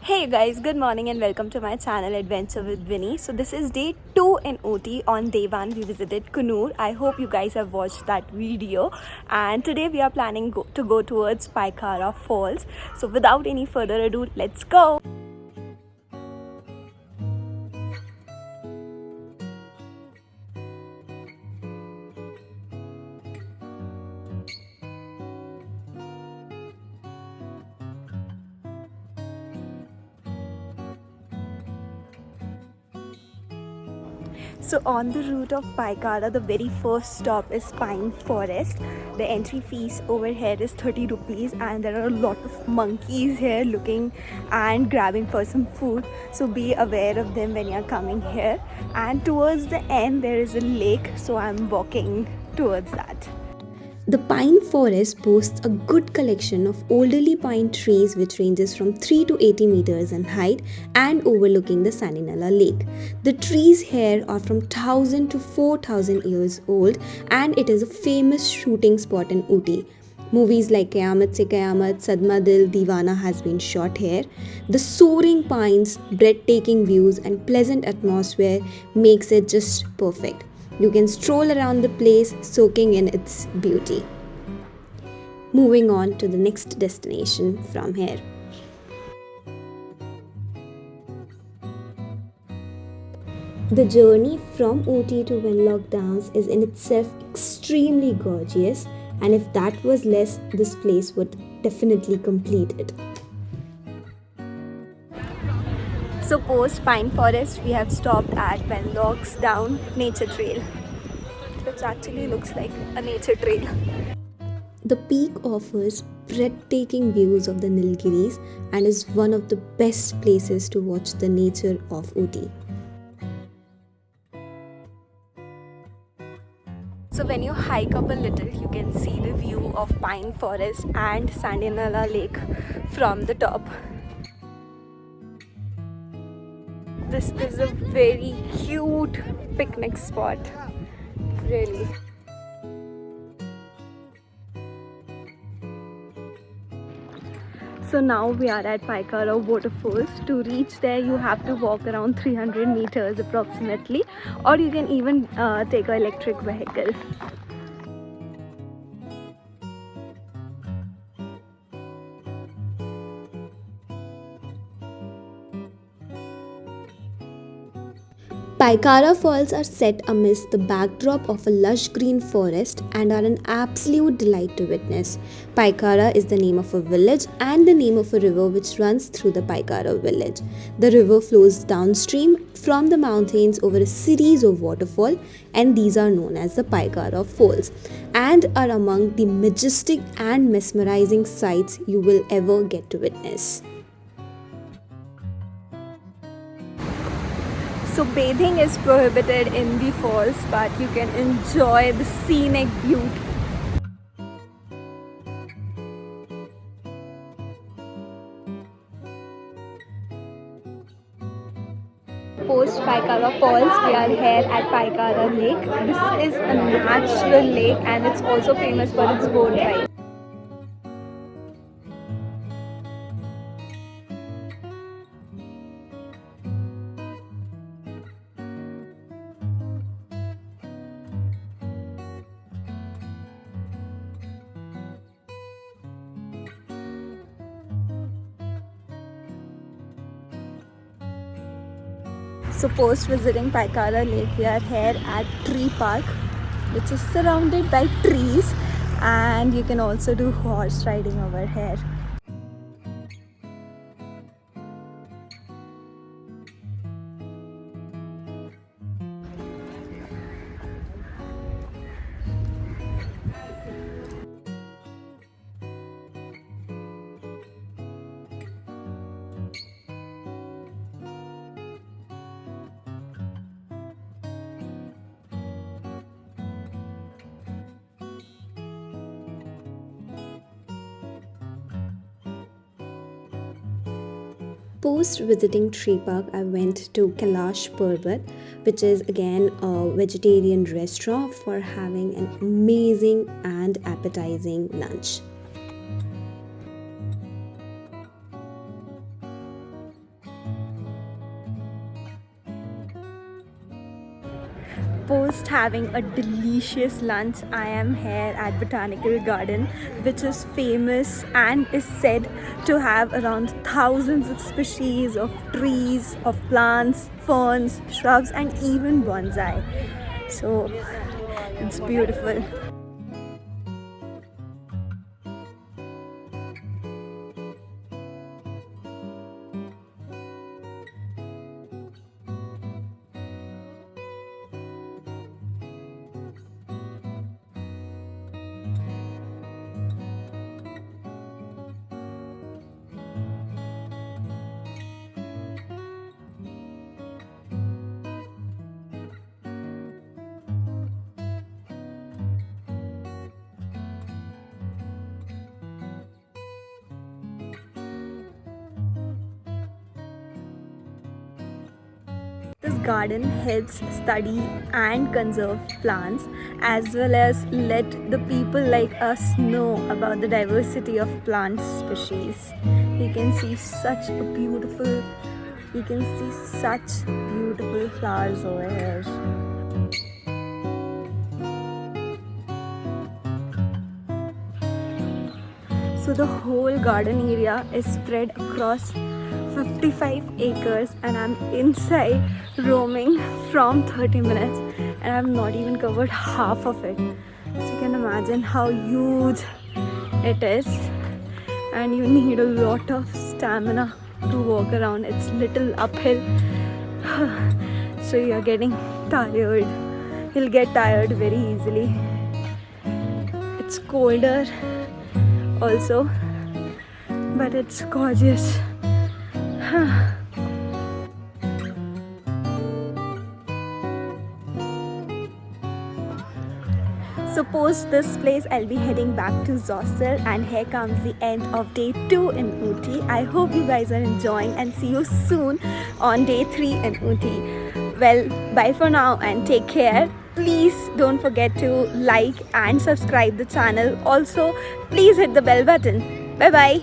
Hey guys, good morning and welcome to my channel Adventure with Winnie. So this is day 2 in Ooty. On day 1 we visited Kunur. I hope you guys have watched that video, and today we are planning to go towards Pykara Falls. So without any further ado, let's go. So on the route of Pykara, the very first stop is Pine Forest. The entry fees over here is 30 rupees, and there are a lot of monkeys here looking and grabbing for some food. So be aware of them when you're coming here. And towards the end there is a lake, so I'm walking towards that. The pine forest boasts a good collection of elderly pine trees which ranges from 3 to 80 meters in height and overlooking the Saninala lake. The trees here are from 1000 to 4000 years old, and it is a famous shooting spot in Ooty. Movies like Kayamat Se Kayamat, Sadma Dil, Deewana has been shot here. The soaring pines, breathtaking views and pleasant atmosphere makes it just perfect. You can stroll around the place soaking in its beauty. Moving on to the next destination from here. The journey from Ooty to Wenlock Downs is in itself extremely gorgeous, and if that was less, this place would definitely complete it. So post Pine Forest we have stopped at Wenlock's Down Nature Trail, which actually looks like a nature trail. The peak offers breathtaking views of the Nilgiris and is one of the best places to watch the nature of Ooty. So when you hike up a little, you can see the view of Pine Forest and Saninala Lake from the top. This is a very cute picnic spot, really. So now we are at Pykara Waterfalls. To reach there you have to walk around 300 meters approximately, or you can even take an electric vehicle. Pykara Falls are set amidst the backdrop of a lush green forest and are an absolute delight to witness. Pykara is the name of a village and the name of a river which runs through the Pykara village. The river flows downstream from the mountains over a series of waterfalls, and these are known as the Pykara Falls and are among the majestic and mesmerizing sights you will ever get to witness. So bathing is prohibited in the falls, but you can enjoy the scenic beauty. Post Pykara Falls, we are here at Pykara Lake. This is a natural lake and it's also famous for its boat ride. So post visiting Pykara Lake, we are here at Tree Park, which is surrounded by trees, and you can also do horse riding over here. Post visiting Tree Park, I went to Kailash Parbat, which is again a vegetarian restaurant for having an amazing and appetizing lunch. Post having a delicious lunch, I am here at Botanical Garden, which is famous and is said to have around thousands of species of trees, of plants, ferns, shrubs, and even bonsai. So it's beautiful. This garden helps study and conserve plants as well as let the people like us know about the diversity of plant species. You can see such beautiful flowers over here. So the whole garden area is spread across 55 acres and I'm inside roaming from 30 minutes and I've not even covered half of it. So you can imagine how huge it is and you need a lot of stamina to walk around. It's little uphill so you're getting tired. You'll get tired very easily. It's colder also, but it's gorgeous. So post this place, I'll be heading back to Zostel, and here comes the end of day 2 in Ooty. I hope you guys are enjoying and see you soon on day 3 in Ooty. Well, bye for now and take care. Please don't forget to like and subscribe the channel. Also, please hit the bell button. Bye bye.